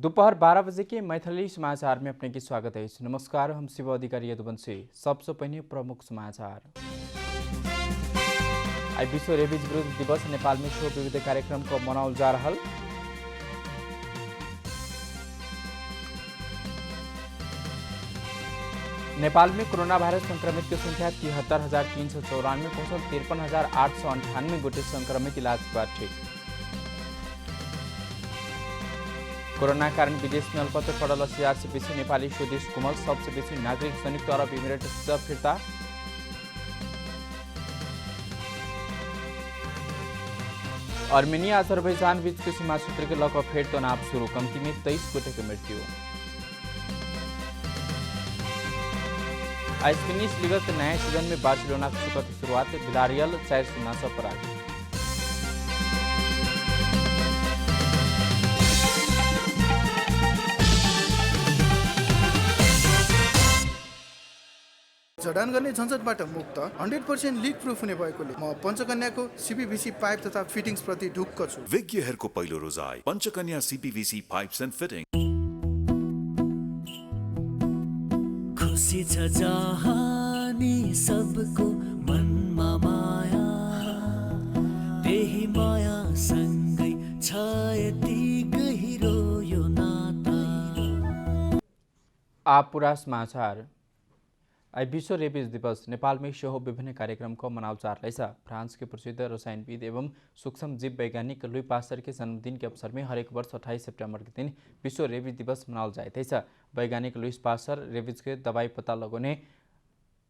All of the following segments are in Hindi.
दोपहर 12 बजे के मैथिली समाचार में अपने की स्वागत है। नमस्कार, हम शिव अधिकारी यदुवंशी। सबसे पहले प्रमुख समाचार। आज विश्व रेबीज विरुद्ध दिवस नेपाल में शो विविध कार्यक्रम को मनाउल जा रहल। नेपाल में कोरोना वायरस संक्रमित की संख्या 73,394 पहुंचल। 53,898 गोटे संक्रमित इलाज के ठीक। कोरोना कारण विदेश में अल्पत्र पड़ल 80,000 से बेसी नेपाली स्वदेश घुमल। सबसे बेसी नागरिक संयुक्त अरब इमिरेट से फिरता। आर्मेनिया अजरबैजान बीच के सीमा क्षेत्र के लग फेर तनाव शुरू। कम्ती में 23 गोटे की मृत्यु। स्पेनिश लीग के नया सीजन में बार्सिलोना की सुखद शुरुआत। विलारियल 4-0 से पराजित। जडान गर्ने झन्झटबाट मुक्त 100% लिक प्रुफ हुने भएकोले म पञ्चकन्याको सीपीवीसी पाइप तथा फिटिङ्स प्रति ढुक्क छु। विज्ञहरूको पहिलो रोजाइ Panchakanya CPVC pipes and fitting. खुसी छ जहानी सबको मनमा माया, त्यही माया सँगै छ यति गहिरो यो नाता। आप पूरा समाचार। आज विश्व रेबीज दिवस नेपाल में शो विभिन्न कार्यक्रम को मनाव जा रहा है। फ्रांस के प्रसिद्ध रसायनविद एवं सूक्ष्म जीव वैज्ञानिक लुई पास्टर के जन्मदिन के अवसर में हरेक वर्ष 28 सितंबर के दिन विश्व रेबीज दिवस मनावल जाते हैं। वैज्ञानिक लुई पास्टर रेबीज के दवाई पता लगाने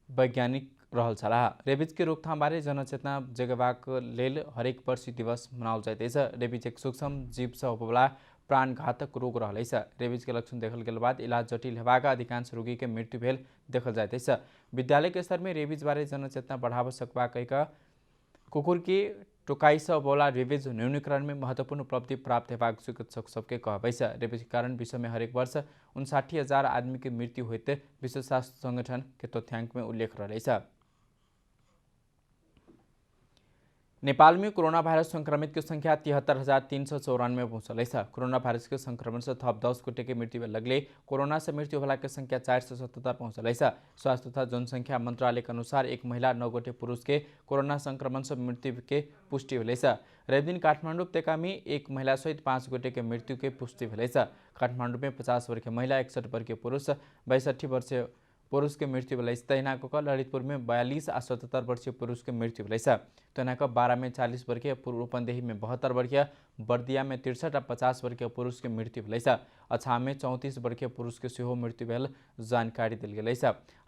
वैज्ञानिक रहल छलाह। रेबीज के रोकथाम बारे जनचेतना जगेबाक लेल हरेक वर्ष दिवस मनावल जाते हैं। रेबीज एक सूक्ष्म जीव से होबला प्राणघातक रोग रहल। रेबीज के लक्षण देखल गेल बाद इलाज जटिल हेबाक अधिकांश रोगी के मृत्यु भेल देखल जाते हैं। विद्यालय के स्तर में रेबीज बारे जनचेतना बढ़ाव सकबा कहिका कुकुर की टोकाई से बोला रेबीज न्यूनीकरण में महत्वपूर्ण उपलब्धि प्राप्त हेबाक चिकित्सक सबके कहबै। रेबीज के कारण विश्व में हरेक वर्ष 59,000 आदमी की मृत्यु होते विश्व स्वास्थ्य संगठन के तथ्यांक में उल्लेख रहा। नेपाल में कोरोना वायरस संक्रमित की संख्या 73,394 पहुंचल है। कोरोना वायरस के संक्रमण से थप 10 गोटे की मृत्यु लगले कोरोना से मृत्यु होला की संख्या 477 पहुंचल है। स्वास्थ्य तथा जनसंख्या मंत्रालय के अनुसार एक महिला 9 गोटे पुरुष के कोरोना संक्रमण से मृत्यु के पुष्टि भेल। रवि दिन काठमाडौँ उपत्यका में एक महिला सहित 5 गोटे के मृत्यु के पुष्टि भेल। काठमाडौँ में 50 वर्षीय महिला, 61 वर्षीय पुरुष, 62 वर्षीय पुरुष के मृत्यु भेल। तैनाको ललितपुर में 42 और 77 वर्षीय पुरुष के मृत्यु भेल। तैनाको 12 में 40 वर्षीय, रूपन्देही में 72 वर्षीय, बर्दिया में 63 और 50 वर्षीय पुरुष के मृत्यु भेल। अछाम में 34 वर्षीय पुरुष के सेहो मृत्यु भेल जानकारी दिल गेल।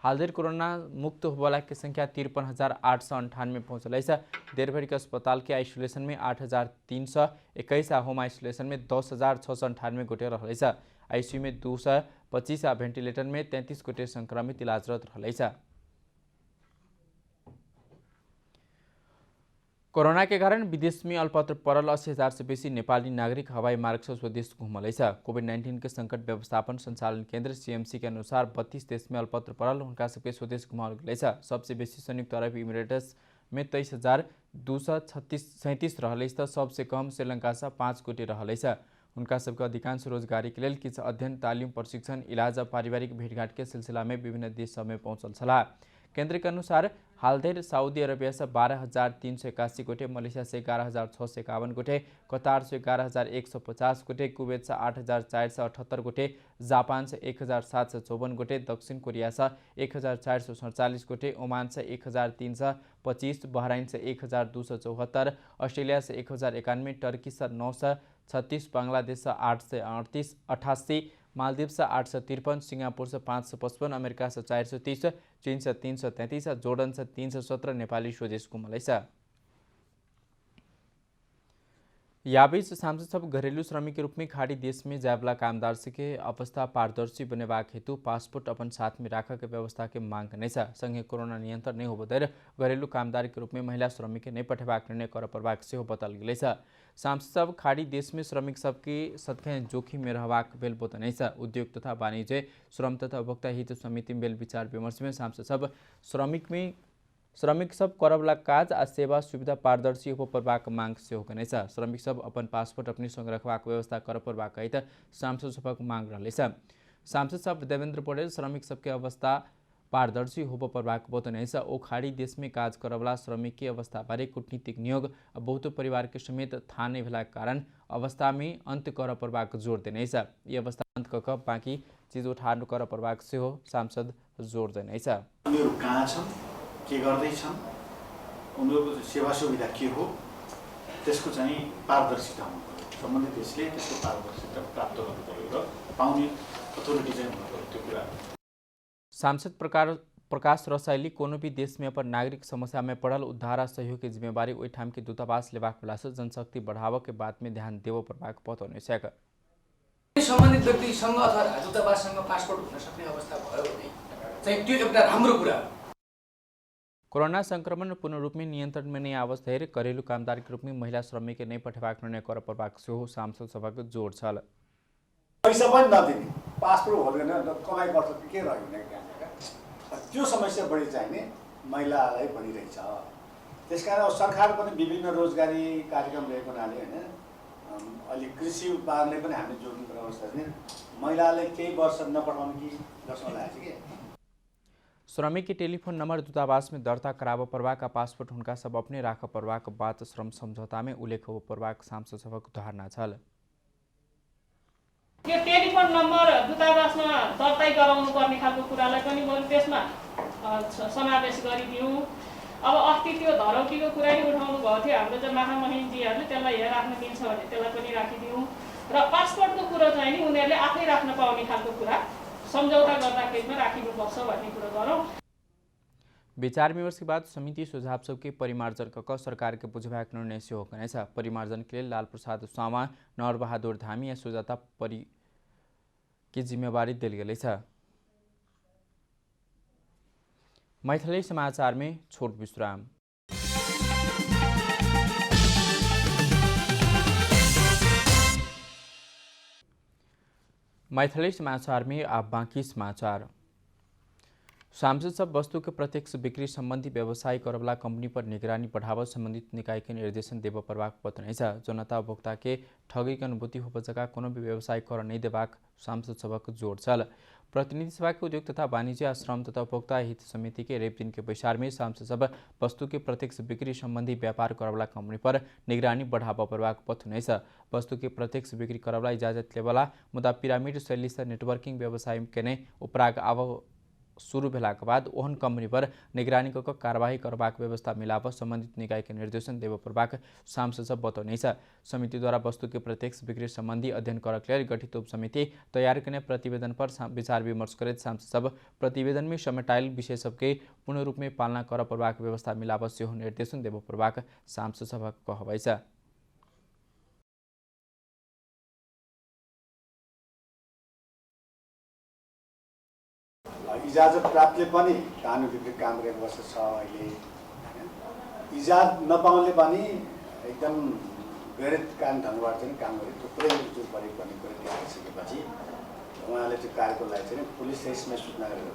हालदेर कोरोना मुक्त होने की संख्या 53,898 पहुंचल है। देरभर के अस्पताल के आइसोलेशन में 8,321 और होम आइसोलेशन में 10,698 गोटे रहा। आईसीयू में 225 और वेंटिलेटर में 33 गोटे संक्रमित इलाजरत रहा। कोरोना के कारण विदेश में अल्पत्र पड़ल 80,000 से बेसी नेपाली नागरिक हवाई मार्ग से स्वदेश घुमल है। कोविड-19 के संकट व्यवस्थापन संचालन केंद्र सीएमसी के अनुसार 32 देश में अल्पत्र पड़ल उनका सबके स्वदेश घुमावल गए। सबसे बेसी संयुक्त अरब इमिरेट्स में 23,237 रहा। सबसे कम श्रीलंका से 5 गोटे रहा। उनका सबके अधिकांश रोजगारी के लिए किसी अध्ययन, तालीम, प्रशिक्षण, इलाज और पारिवारिक भेंटघाट के सिलसिला में विभिन्न देश में पहुंचल छलाह। केंद्र के अनुसार हालदेर सऊदी अरबिया से 12,381 गोटे, मलेशिया से 11,651 गोटे, कतार से 11,150 गोटे, कुवैत से 8,478 गोटे, जापान से 1,754 गोटे, दक्षिण कोरिया से 1,447 गोटे, ओमान से 1,325, बहराइन से 1,274, ऑस्ट्रेलिया से 1,091, टर्की से 936, बांग्लादेश से 888, मालदीव से 853, सिंगापुर से 555, अमेरिका से 430, चीन से 333, जोर्डन से 317 नेपाली स्वदेश घुमल है। या बीच सांसद सब घरेलू श्रमिक के रूप में खाड़ी देश में जायवाला कामदार से के अवस्था पारदर्शी बनेबाक हेतु पासपोर्ट अपन साथ में राख के व्यवस्था के मांग करने संगे कोरोना नियंत्रण नहीं हो बदर घरेलू कामदार के रूप में महिला श्रमिक के नहीं पठेबाक निर्णय कर परबाक से बतल गए। सांसद सब खाड़ी देश में श्रमिक सबके सदखे जोखिम में रहबाक बेल बोतने उद्योग तथा वाणिज्य, श्रम तथा उपभोक्ता हित समिति में बेल विचार विमर्श में सांसद सब श्रमिक में श्रमिक सब करवला काज आ सेवा सुविधा पारदर्शी हो परबाक मांग सेहो कनेछ। श्रमिक सब अपन पासपोर्ट अपनी संग रखबाक व्यवस्था कर परबाक हित सांसद सभक मांग रहलेछ। सांसद सब देवेंद्र पौडेल श्रमिक सबके अवस्था पारदर्शी हो परबाक बतनेछ। ओ खाड़ी देश में काज करवला श्रमिक की अवस्था बारे कूटनीतिक नियोग बहुतो परिवार के समेत थाहा नै भेला कारण अवस्था में अंत कर परबाक जोड़ देनेछ। ये अवस्था अंत कक बाँकी चीज उठान कर परबाक सेहो सांसद जोड़ देनेछ। उनीहरू कहाँ छन्, के गर्दैछन्, उनीहरूको सेवा सुविधा के हो, त्यसको चाहिँ पारदर्शिता हुनु पर्यो। सम्बन्धित देशले त्यसको पारदर्शिता प्राप्त गर्नु पर्यो र पाउने अथोरिटी चाहिँ हुनु पर्यो। त्यो कुरा सांसद प्रकाश रसाइली कोनो भी देश में अपन नागरिक समस्या में पड़ल उद्धार आ सहयोग की जिम्मेवारी ओहि ठाम के दूतावास लेबाक बेला से जनशक्ति बढ़ावा के बात में ध्यान देव परबाक बतौने छ। सम्बन्धित व्यक्तिसँग अथवा दूतावाससँग पासपोर्ट हुन सक्ने अवस्था भयो भने चाहिँ त्यो एउटा राम्रो कुरा हो। कोरोना संक्रमण पूर्ण रूप में नियंत्रण में नहीं आवस धैर्य घरेलू कामदार के रूप में महिला श्रमिक नहीं पठेबाक निर्णय कर परबाक सेहो सांसद सभाको जोड छ। पैसा पनि नदिने, पासपोर्ट होल्डर कमाइ गर्छ के रह्यो त्यो समस्या बढी चाहिने महिलालाई बढिरहेछ। त्यसकारण सरकार पनि विभिन्न रोजगारी कार्यक्रम रहेको हुनाले होइन अलि कृषि उत्पादनले पनि हामीले जोड्नुपर्ने अवस्था छ। महिलालाई केही वर्ष नपठाउनु कि जस्तो लागेको छ कि श्रमिक के टेलीफोन नंबर दूतावास में दर्ता कराव परवाक पासपोर्ट उनका सब अपने राख परवाक बात श्रम समझौता में उल्लेख हो परवाक सांसद सभाको धारणा छ। यो टेलिफोन नम्बर दूतावासमा दर्ता गराउनु पर्ने खालको कुरालाई पनि बरु त्यसमा समावेश गरिदिउँ। अब अस्ति त्यो धरौटीको कुरा नै उठाउनु भएको थियो हाम्रो चाहिँ महामहिमजीहरूले, त्यसलाई हेर राख्न दिन्छ भने त्यसलाई पनि राखिदिउँ र पासपोर्टको कुरो चाहिँ नि उनीहरूले आफै राख्न पाउने खालको कुरा सम्झौता गर्दाखेरिमा राखिनुपर्छ भन्ने कुरो गरौँ। विचार विमर्श के बाद समिति सुझाव सबके परिमार्जन कक सरकार के बुझबाक निर्णय सेहो कनेछ। परिमार्जन के लिए लाल प्रसाद सामा, नरबहादुर धामी या सुजाता परि की जिम्मेवारी दिल गई छ। मैथिली समाचार में छोट विश्राम। मैथिली समाचार में आप बाँकी समाचार। सांसद सब वस्तु के प्रत्यक्ष बिक्री संबंधी व्यवसाय करवला कंपनी पर निगरानी बढ़ावा संबंधित निकाय के निर्देशन देव परवाक पत्र जनता उपभोक्ता के ठगी की अनुभूति हो जगह कोनो भी व्यवसाय कर नहीं देवाक सांसद सभा को जोड़ चल। प्रतिनिधि सभा के उद्योग तथा वाणिज्य श्रम तथा उपभोक्ता हित समिति के रेप दिन के विचार में सांसद सभा वस्तु के प्रत्यक्ष बिक्री संबंधी व्यापार करवला कंपनी पर निगरानी बढ़ावा परवाक पत्र वस्तु के प्रत्यक्ष बिक्री करवला इजाजत लेवला मुदा पिरामिड शैली से नेटवर्किंग व्यवसाय के उपराग आव शुरू भेलाक बाद ओहन कंपनी पर निगरानी कक कार्यवाही करबाक व्यवस्था मिलाव संबंधित निकाय के निर्देशन देव परबाक सांसद सब बतौने समिति द्वारा वस्तु के प्रत्यक्ष बिक्री संबंधी अध्ययन करक लेल गठित उप समिति तैयार करने प्रतिवेदन पर विचार विमर्श करते सांसद सब प्रतिवेदन में समेटाइल विषय सबके पूर्ण रूप में पालना कर परबाक व्यवस्था मिलाव सेहो निर्देशन देव परबाक सांसद सभा कहवाई छ। इजाजत प्राप्तले पनि कानुन विपरीत काम गरेको अवस्था छ। अहिले इजाजत नपाउनेले पनि एकदम गैर कानुन ढङ्गबाट चाहिँ काम गरे थुप्रै जुट परेको भन्ने कुरा देखाइसकेपछि उहाँले त्यो कार्यको लागि चाहिँ पुलिस यसमा सूचना गरेर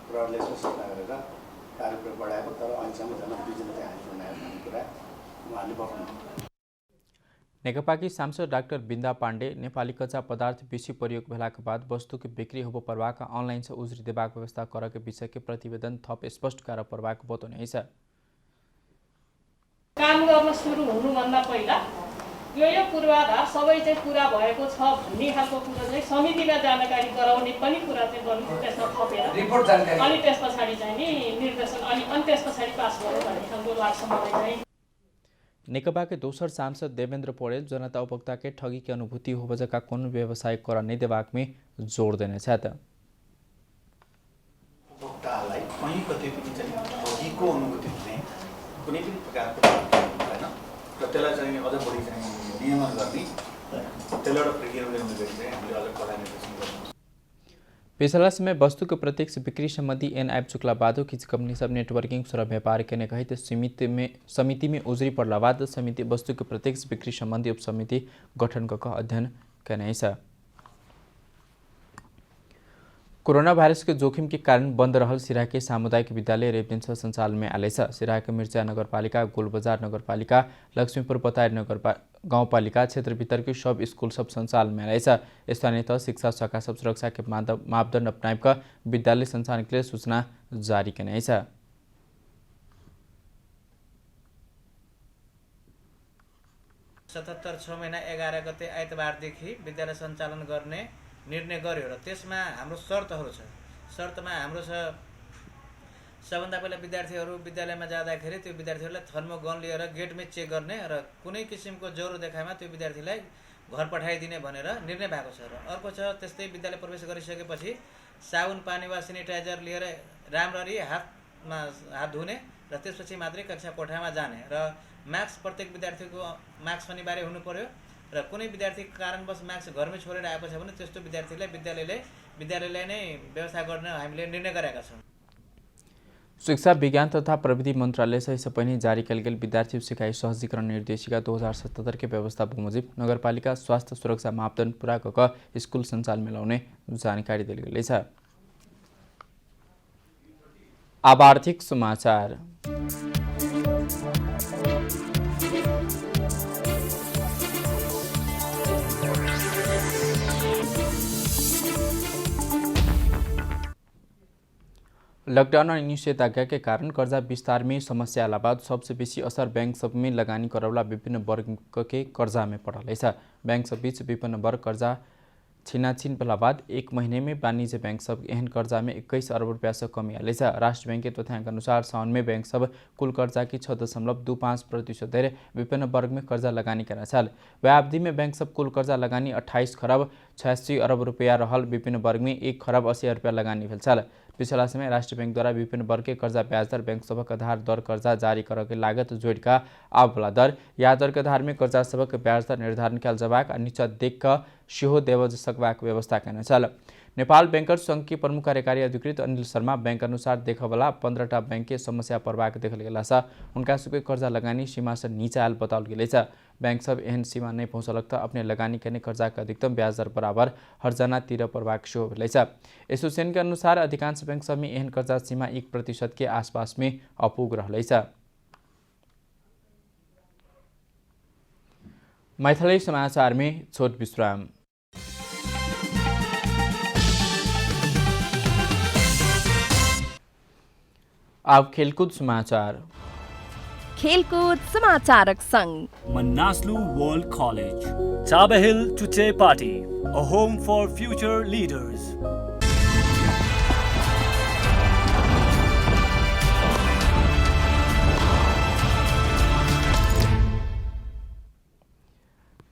प्रहरीले यसमा सूचना गरेर कार्यको बढाएको, तर अहिलेसम्म झन् 2 जना चाहिँ हामी बनायो भन्ने कुरा उहाँले बताउनु। नेकपा की सांसद डाक्टर बिन्दा पाण्डे नेपाली कच्चा पदार्थ बेसी प्रयोग भेलाका बाद वस्तु के बिक्री हो परवाका ऑनलाइन से उजरी देबाक व्यवस्था कर के विषय के प्रतिवेदन थप स्पष्ट कर परवाक बतौने छ। काम गर्न सुरु हुनुभन्दा पहिला यो पूर्वाधार सबै चाहिँ पूरा भएको छ भन्ने खालको कुरा चाहिँ समितिलाई जानकारी गराउने पनि कुरा चाहिँ गर्नु, त्यसमा थपेर रिपोर्ट जानकारी अनि त्यसपछि चाहिँ नि निर्देशन अनि त्यसपछि पास गर्नु भन्ने खालको लाग्छ मलाई चाहिँ। नेकपा के दोसर सांसद देवेंद्र पौडेल जनता उपभोक्ता के ठगी की अनुभूति हो वजह का कोनो व्यवसाय कर नहीं देवाक में जोड़ देने छ। उपभोक्तालाई कहीँ कतै पनि चाहिँ ठगीको अनुभूति हुने कुनै पनि प्रकारको हुँदैन र त्यसलाई चाहिँ अझ बढी चाहिँ नियमन गर्ने त्यसलाई एउटा प्रक्रिया ल्याउने गरी चाहिँ हामीले अझ कडा निर्देशन गर्छौँ। पिछला समय वस्तु के प्रत्यक्ष बिक्री संबंधी एन ऐप चुकला बादो किसी कंपनी सब नेटवर्किंग सुरह व्यापार के कही समिति में उजरी पड़ला बाद समिति वस्तु के प्रत्यक्ष बिक्री संबंधी उप समिति गठन कर अध्ययन करने। कोरोना भाइरस के जोखिम के कारण बंद रहल सिराहा के सामुदायिक विद्यालय रेवदिन से संचालन में आले छ। सिराहा के मिर्चा नगरपालिका, गोलबजार नगरपालिका, लक्ष्मीपुर पतायर गाउँपालिका क्षेत्र भीतर के सब स्कूल सब संचालन में आले छ। स्थानीय तह शिक्षा शाखा सब सुरक्षा के मापदंड अपनाएका विद्यालय संचालन के लिए सूचना जारी करने छ। 77 6 महिना 11 गते आइतबारदेखि विद्यालय सञ्चालन गर्ने निर्णय गर्यो र त्यसमा हाम्रो शर्तहरू छ। शर्तमा हाम्रो छ सबभन्दा पहिला विद्यार्थीहरू विद्यालयमा जाँदाखेरि त्यो विद्यार्थीहरूलाई थर्मोगन लिएर गेटमै चेक गर्ने र कुनै किसिमको ज्वरो देखाएमा त्यो विद्यार्थीलाई घर पठाइदिने भनेर निर्णय भएको छ। र अर्को छ त्यस्तै विद्यालय प्रवेश गरिसकेपछि साबुन पानी वा सेनिटाइजर लिएर राम्ररी हात धुने र त्यसपछि मात्रै कक्षा कोठामा जाने र मास्क प्रत्येक विद्यार्थीको मास्क अनिवार्य हुनु पर्यो र कुनै विद्यार्थी कारणवश मास्क घरमै छोडेर आएको छ भने त्यस्तो विद्यार्थीलाई विद्यालयले नै व्यवस्था गर्न हामीले निर्णय गरेका छौँ। शिक्षा विज्ञान तथा प्रविधि मन्त्रालय से इससे पहले जारी कल गेल विद्यार्थी सिकाई सहजीकरण निर्देशिका 2077 के व्यवस्था बमोजिब नगरपालिका स्वास्थ्य सुरक्षा मापदण्ड पूरा क स्कूल सञ्चालन में ल्याउने जानकारी दिल गेल छ। अब आर्थिक समाचार। लॉकडाउन और निषेधाज्ञा के कारण कर्जा विस्तार में समस्या आला बाद सबसे बेसी असर बैंक सब में लगानी करवला विभिन्न वर्ग के कर्जा में पड़ल है। बैंक सब बीच विभिन्न वर्ग कर्जा छीनाछीन भला बाद एक महीने में वाणिज्य बैंक सब एहन कर्जा में 21 अरब रुपया से कमी आले छ। राष्ट्र बैंक के तथ्याङ्क अनुसार साउन में बैंक सब कुल कर्जा की 6.25% दर विभिन्न वर्ग में कर्जा लगानी करना छल। वह अवधि में बैंक सब कुल कर्जा लगानी 28 खरब 86 अरब रुपया रहल विभिन्न वर्ग में 1 खरब 80 रुपया लगानी भेल छल। पिछला समय राष्ट्र बैंक द्वारा विभिन्न वर्ग के कर्जा ब्याज दर बैंक सबक आधार दर कर्जा जारी कर के लागत जोड़ का आवला दर या दर के आधार में कर्जा सबक ब्याज दर निर्धारण कल जबाक नीचा देख सेहो देवज सकबाक व्यवस्था करना छल। नेपाल बैंकर्स संघ के प्रमुख कार्यकारी अधिकृत अनिल शर्मा बैंक अनुसार देखला 15टा बैंक के समस्या परवाक देखल गेला छ। उनका सबके कर्जा लगानी सीमा से नीचा आयल बताओल गेले छ। बैंक सब एहन सीमा नहीं पहुँचलक त अपने लगानी करने कर्जा का अधिकतम ब्याज दर बराबर हर जना तिर परवाक सेहो भेलै छ। एसोसिएशन के अनुसार अधिकांश बैंक सब में एहन कर्जा सीमा 1% के आसपास में अपुग रहलै छ। मैथिली समाचार में छोट विश्राम। अब खेलकूद समाचार। खेलकूद समाचारक संग Manaslu World College, Chaba Hill Chuche Party, a home for future leaders.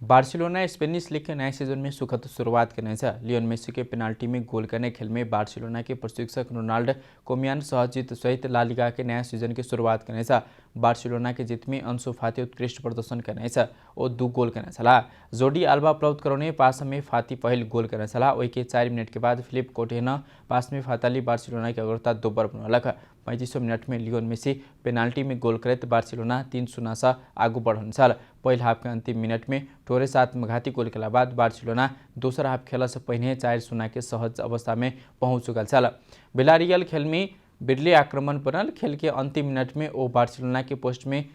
Barcelona Spanish league के नए सीजन में सुखद शुरुआत करने छ। लियोन मेसी के पेनाल्टी में गोल करने खेल में बार्सिलोना के प्रशिक्षक रोनाल्ड कोमियान सहजीत सहित ला लिगा के नया सीजन की शुरुआत करने छ। बार्सिलोना के जीत में अंसु फाती उत्कृष्ट प्रदर्शन करने छ और 2 गोल करने छला। जोडी आल्बा उपलब्ध कराउने पास में फाती पहल गोल करने छला। वही के 4 मिनट के बाद फिलिप कोटेन पास में फाताली बार्सिलोना की अग्रता दोब्बर बनलक। 35 मिनट में लियोन मेसी पेनाल्टी में गोल करत बार्सिलोना 3-0 से आगू बढ़न छल। पहिल हाफ के अंतिम मिनट में टोरेस आत्मघाती गोल के बाद बार्सिलोना दूसरा हाफ खेल से पहले 4-0 के सहज अवस्था में पहुंच चुकल छल। विलारियल खेल में बिरले आक्रमण बनल। खेल के अंतिम मिनट में ओ बार्सिलोना के पोस्ट में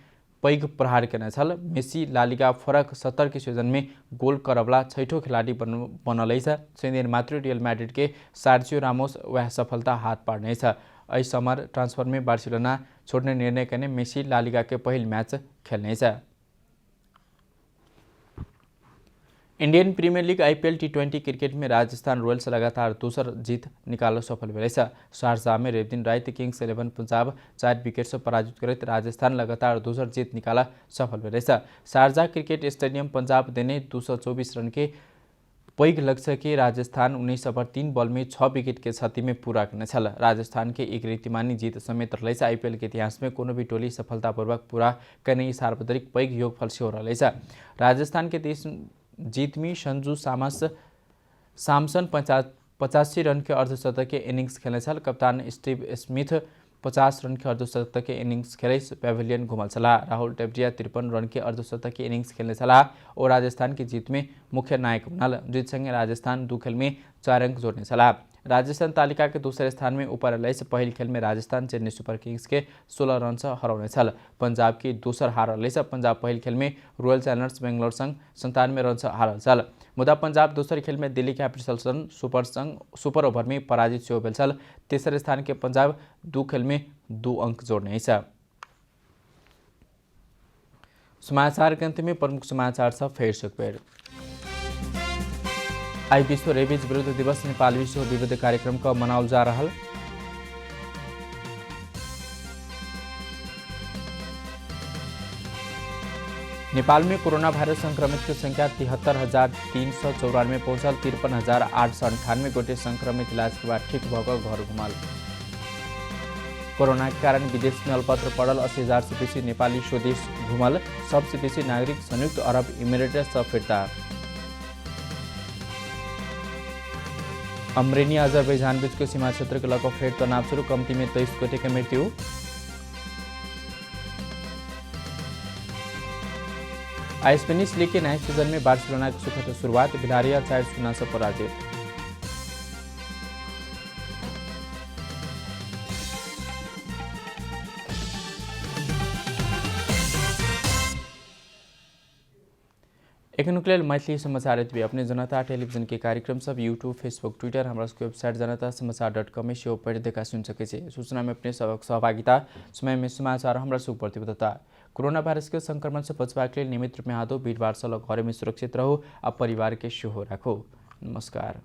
पैघ प्रहार करने छल। मेसी ला लिगा फरक 70 के सीजन में गोल करवला 6ठो खिलाड़ी बनल छ। सेनियर मात्र रियल मैड्रिड के सार्जियो रामोस वह सफलता हाथ पार्ने छ। इस समर ट्रांसफर में बार्सिलोना छोड़ने निर्णय करने मेसी ला लिगा के पहल मैच खेलने छ। Indian Premier League IPL T20 cricket में राजस्थान रॉयल्स लगातार दूसर जीत निकाल सफल भेल छ। शारजाह में रेवदिन रात किंग्स 11 पंजाब 4 विकेट से पराजित करते राजस्थान लगातार दूसर जीत निकाल सफल भेल छ। शारजाह क्रिकेट स्टेडियम पंजाब देने 224 रन के पैघ लक्ष्य के राजस्थान 19 ओवर 3 बॉल में 6 विकेट के क्षति में पूरा करने छल। राजस्थान के एक रीतिमानी जीत समेत रहलै छ। IPL के इतिहास में कोनो भी टोली सफलतापूर्वक पूरा करने सार्वजनिक पैघ योगफल से हो रहलै छ। राजस्थान के 23 जीत में संजू सैमसन 85 रन के अर्धशतकीय इनिंग्स खेले छल। कप्तान स्टीव स्मिथ 50 रन के अर्धशतकीय इनिंग्स खेले पेविलियन घुमल छला। राहुल टेवटिया 53 रन के अर्धशतकीय इनिंग्स खेले छला और राजस्थान की जीत में मुख्य नायक बनल। जीत संगे राजस्थान 2 खेल में 4 अंक जोड़ने छला। राजस्थान तालिका के दूसरे स्थान में ऊपर रहने से पहले खेल में राजस्थान चेन्नई सुपर किंग्स के 16 रन से हराने छल। पंजाब की दूसर हार रहने से पंजाब पहले खेल में रॉयल चैलेंजर्स बेंगलोर संग 97 रन से हारल छल। मुदा पंजाब दूसरे खेल में दिल्ली कैपिटल्स सुपर ओवर में पराजित हो भेल छल। तेसरे स्थान के पंजाब 2 खेल में 2 अंक जोड़ने छ। समाचार के अंत में प्रमुख समाचार सब फेर से पेड़। आज विश्व रेबीज विरुद्ध दिवस नेपाल विश्व विविध कार्यक्रम का मनाओल जा रहा। नेपाल में कोरोना वायरस संक्रमित की संख्या 73,394 पहुंचल। 53,898 गोटे संक्रमित इलाज के बाद ठीक भकर घर घुमल। कोरोना के कारण विदेश में अल्पत्र पड़ल 80,000 से बेसी नेपाली स्वदेश घुमल। सबसे बेसी नागरिक संयुक्त अरब इमिरेट्स से फिरता। अमरेनिया अजरबैजान बीच के सीमा क्षेत्र के लगभग फेर तनाव शुरू। कम्ती में 23 गोटे की मृत्यु। स्पेनिश लीग के नए सीजन में बार्सिलोना की सुखद शुरुआत। विलारिया 4-0 से पराजित। एखनुक मैथिली समाचार एतबे। अपने जनता टेलीविजन के कार्यक्रम सब यूट्यूब फेसबुक ट्विटर हमारा वेबसाइट जनता-समाचार.com में सेहो पढ़ देखा सुन सके। सूचना में अपने सबक सहभागिता समय में समाचार हमारा सुख प्रतिबद्धता। कोरोना वायरस के संक्रमण से बचवाक लिए नियमित रूप में हाथों भीड़भाड़ से घर में सुरक्षित रहो। अब परिवार के सेहो राखो। नमस्कार।